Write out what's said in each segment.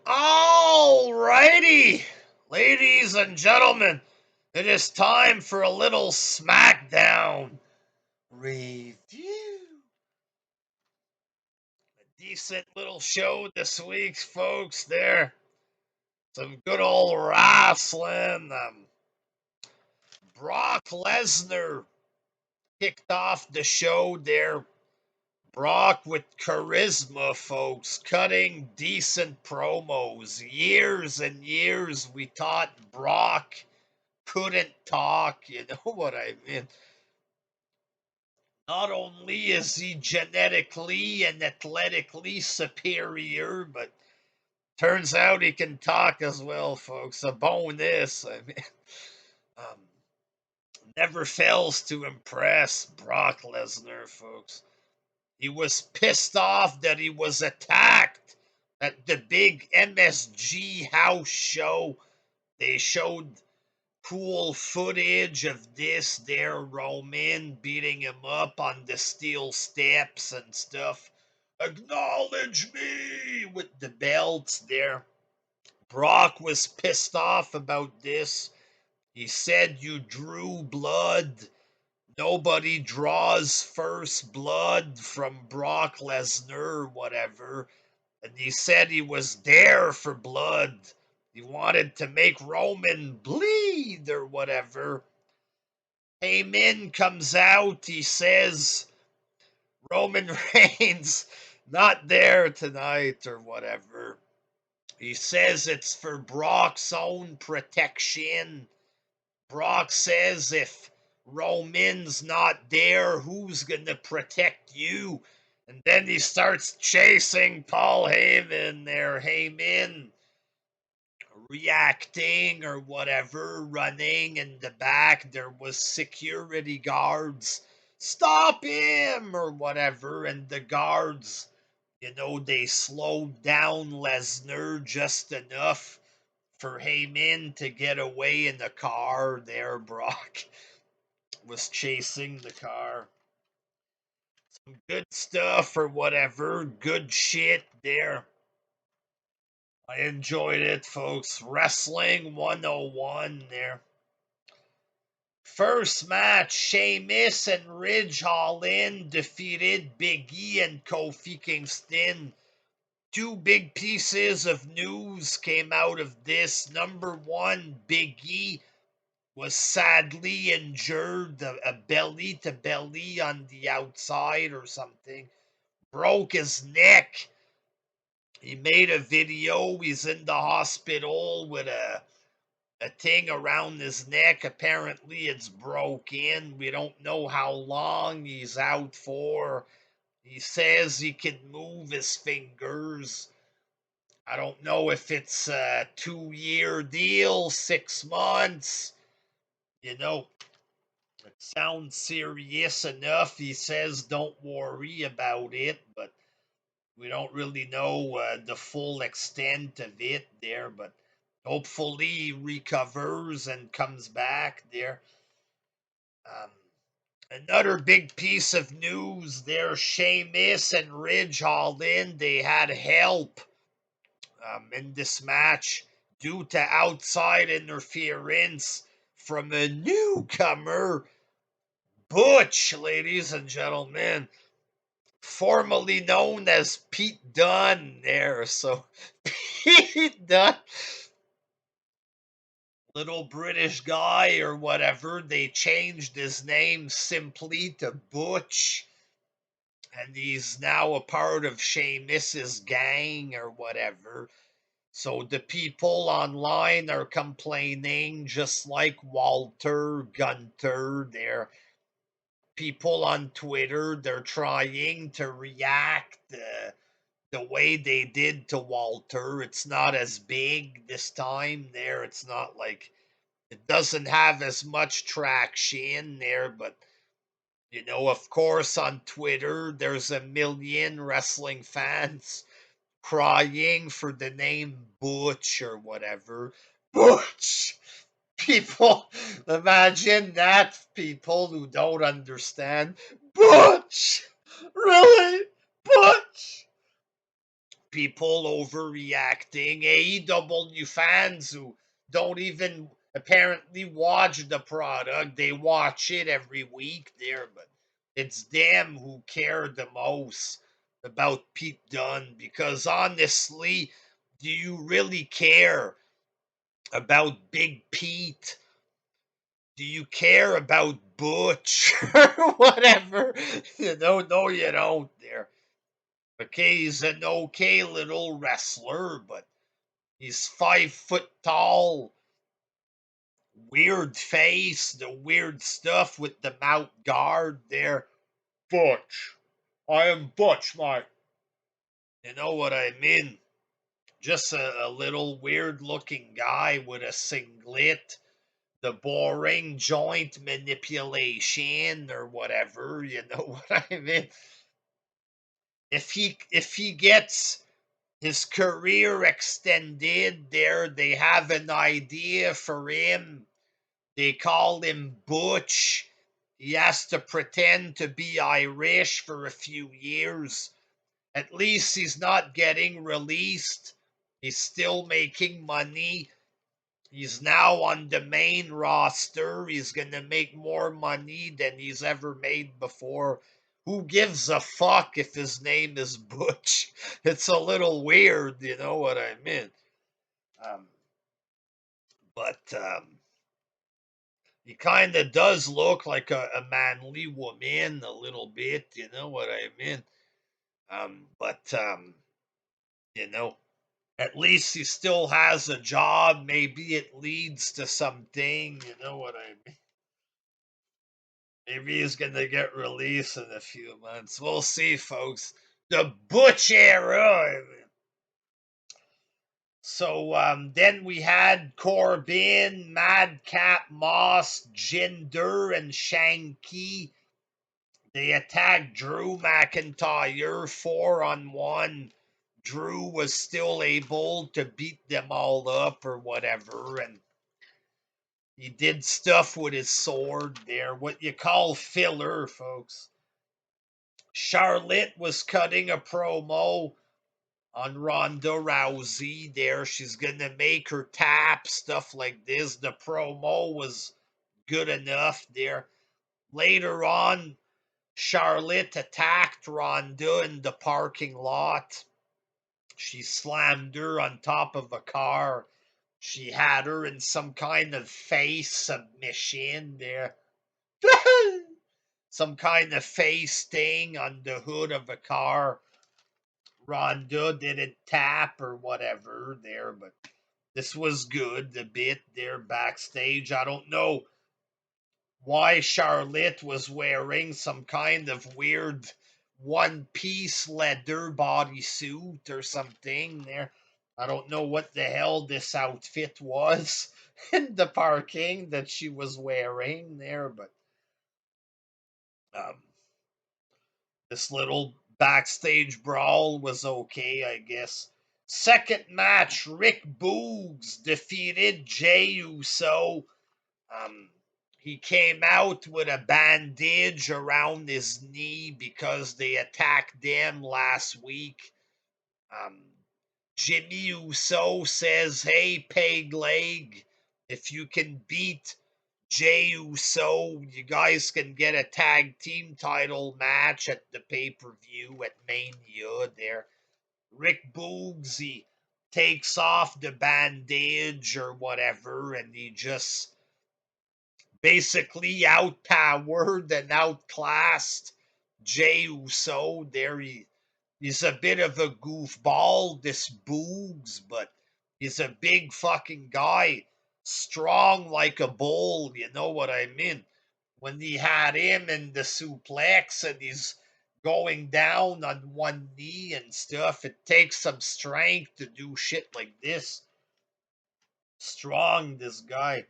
Alrighty, ladies and gentlemen, it is time for a little Smackdown review. A decent little show this week, folks. There, some good old wrestling. Brock Lesnar kicked off the show there. Brock with charisma, folks, cutting decent promos. Years and years we thought Brock couldn't talk, you know what I mean? Not only is he genetically and athletically superior, but turns out he can talk as well, folks. A bonus. I mean, um, never fails to impress Brock Lesnar, folks. He was pissed off that he was attacked at the big MSG house show. They showed cool footage of this there Roman beating him up on the steel steps and stuff. Acknowledge me with the belts there. Brock was pissed off about this. He said you drew blood. Nobody draws first blood from Brock Lesnar or whatever. And he said he was there for blood. He wanted to make Roman bleed or whatever. Heyman comes out. He says Roman Reigns not there tonight or whatever. He says it's for Brock's own protection. Brock says if Roman's not there, who's going to protect you? And then he starts chasing Paul Heyman there. Heyman reacting or whatever, running in the back. There was security guards. Stop him or whatever. And the guards, they slowed down Lesnar just enough for Heyman to get away in the car there. Brock was chasing the car. Some good stuff or whatever. Good shit there. I enjoyed it, folks. Wrestling 101 there. First match, Sheamus and Ridge Holland defeated Big E and Kofi Kingston. Two big pieces of news came out of this. Number one, Big E was sadly injured, a belly to belly on the outside or something. Broke his neck. He made a video. He's in the hospital with a thing around his neck. Apparently, it's broken. We don't know how long he's out for. He says he can move his fingers. I don't know if it's a 2-year deal, 6 months. It sounds serious enough. He says don't worry about it, but we don't really know the full extent of it there, but hopefully he recovers and comes back there. Um, Another big piece of news there, Sheamus and Ridge Holland, they had help in this match due to outside interference from a newcomer, Butch, ladies and gentlemen, formerly known as Pete Dunne there. So Pete Dunne, little British guy or whatever, they changed his name simply to Butch. And he's now a part of Sheamus's gang or whatever. So the people online are complaining, just like Walter, Gunter, they're people on Twitter, they're trying to react the way they did to Walter. It's not as big this time there. It's not like it doesn't have as much traction there, but of course, on Twitter, there's a million wrestling fans crying for the name Butch or whatever. Butch! People, imagine that, people who don't understand. Butch! Really? Butch! people overreacting, AEW fans who don't even apparently watch the product, they watch it every week there, but it's them who care the most about Pete Dunne, because honestly, do you really care about Big Pete? Do you care about Butch or whatever? No, you don't there. Okay, he's an okay little wrestler, but he's 5 foot tall, weird face, the weird stuff with the mouth guard there. Butch. I am Butch, mate. You know what I mean? Just a little weird looking guy with a singlet, the boring joint manipulation or whatever, you know what I mean? If he gets his career extended there, they have an idea for him. They call him Butch. He has to pretend to be Irish for a few years. At least he's not getting released. He's still making money. He's now on the main roster. He's going to make more money than he's ever made before. Who gives a fuck if his name is Butch? It's a little weird, you know what I mean? Um, but he kind of does look like a manly woman a little bit, you know what I mean? But you know, at least he still has a job. Maybe it leads to something, you know what I mean? Maybe he's going to get released in a few months. We'll see, folks. The Butch era. So then we had Corbin, Madcap Moss, Jinder, and Shanky. They attacked Drew McIntyre 4-on-1. Drew was still able to beat them all up or whatever, and he did stuff with his sword there, what you call filler, folks. Charlotte was cutting a promo on Ronda Rousey there. She's going to make her tap, stuff like this. The promo was good enough there. Later on, Charlotte attacked Ronda in the parking lot. She slammed her on top of a car. She had her in some kind of face submission there. Some kind of face thing on the hood of a car. Ronda didn't tap or whatever there, but this was good. The bit there backstage. I don't know why Charlotte was wearing some kind of weird one-piece leather bodysuit or something there. I don't know what the hell this outfit was in the parking that she was wearing there, but um, this little backstage brawl was okay, I guess. Second match, Rick Boogs defeated Jey Uso. Um, he came out with a bandage around his knee because they attacked them last week. Um, Jimmy Uso says, "Hey, peg leg, if you can beat Jey Uso, you guys can get a tag team title match at the pay-per-view at Mania there." Rick Boogs, he takes off the bandage or whatever, and he just basically outpowered and outclassed Jey Uso. There he's a bit of a goofball, this Boogs, but he's a big fucking guy, strong like a bull, you know what I mean? When he had him in the suplex and he's going down on one knee and stuff, it takes some strength to do shit like this. Strong, this guy.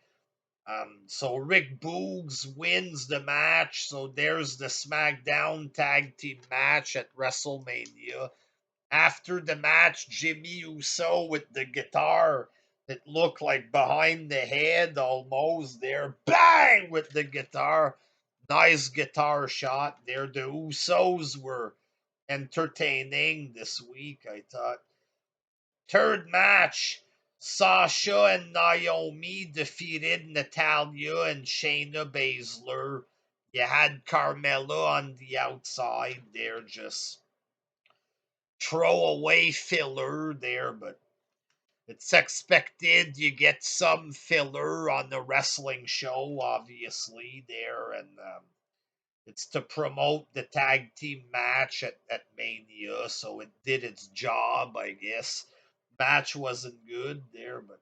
So Rick Boogs wins the match. So there's the Smackdown tag team match at WrestleMania. After the match, Jimmy Uso with the guitar that looked like behind the head almost there. Bang! With the guitar. Nice guitar shot there. The Usos were entertaining this week, I thought. Third match, Sasha and Naomi defeated Natalya and Shayna Baszler. You had Carmella on the outside there, just throwaway filler there, but it's expected you get some filler on the wrestling show, obviously, there, and it's to promote the tag team match at Mania, so it did its job, I guess. Match wasn't good there, but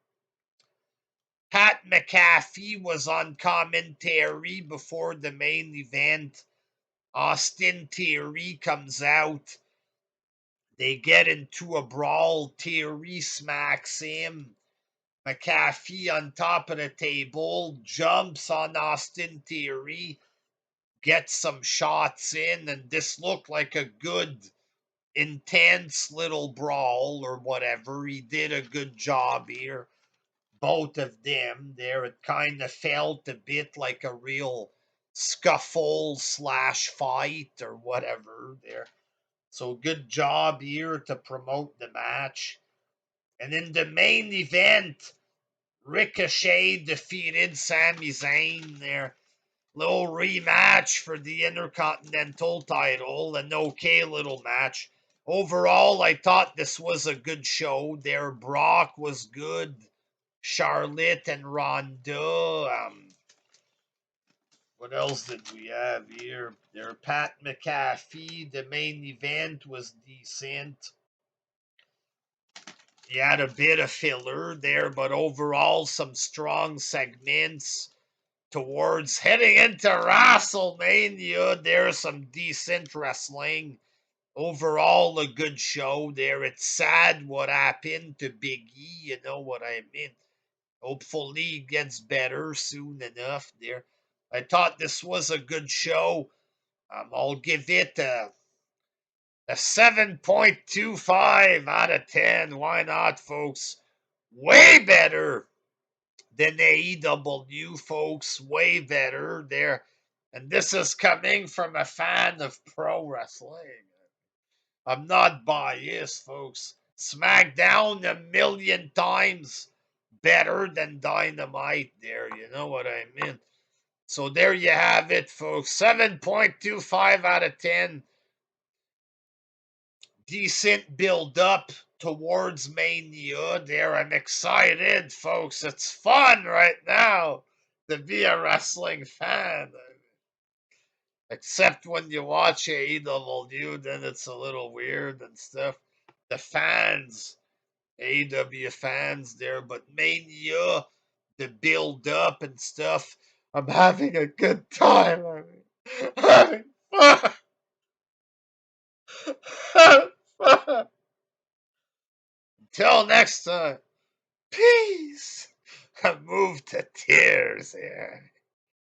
Pat McAfee was on commentary before the main event. Austin Theory comes out. They get into a brawl. Theory smacks him. McAfee on top of the table jumps on Austin Theory, gets some shots in, and this looked like a good, intense little brawl or whatever. He did a good job here. Both of them there. It kind of felt a bit like a real scuffle slash fight or whatever there. So good job here to promote the match. And in the main event, Ricochet defeated Sami Zayn there. Little rematch for the Intercontinental title. An okay little match. Overall, I thought this was a good show there. Brock was good. Charlotte and Ronda. What else did we have here? There, Pat McAfee. The main event was decent. You had a bit of filler there, but overall, some strong segments towards heading into WrestleMania. There's some decent wrestling. Overall, a good show there. It's sad what happened to Big E, you know what I mean? Hopefully he gets better soon enough there. I thought this was a good show. I'll give it a 7.25 out of 10. Why not, folks? Way better than AEW, folks. Way better there. And this is coming from a fan of pro wrestling. I'm not biased, folks. Smackdown a million times better than Dynamite there. You know what I mean? So there you have it, folks. 7.25 out of 10. Decent build up towards Mania there. I'm excited, folks. It's fun right now to be a wrestling fan. Except when you watch AEW, then it's a little weird and stuff. The fans, AEW fans there, but Mania, the build up and stuff. I'm having a good time. Having fun. Until next time. Peace. I've moved to tears here.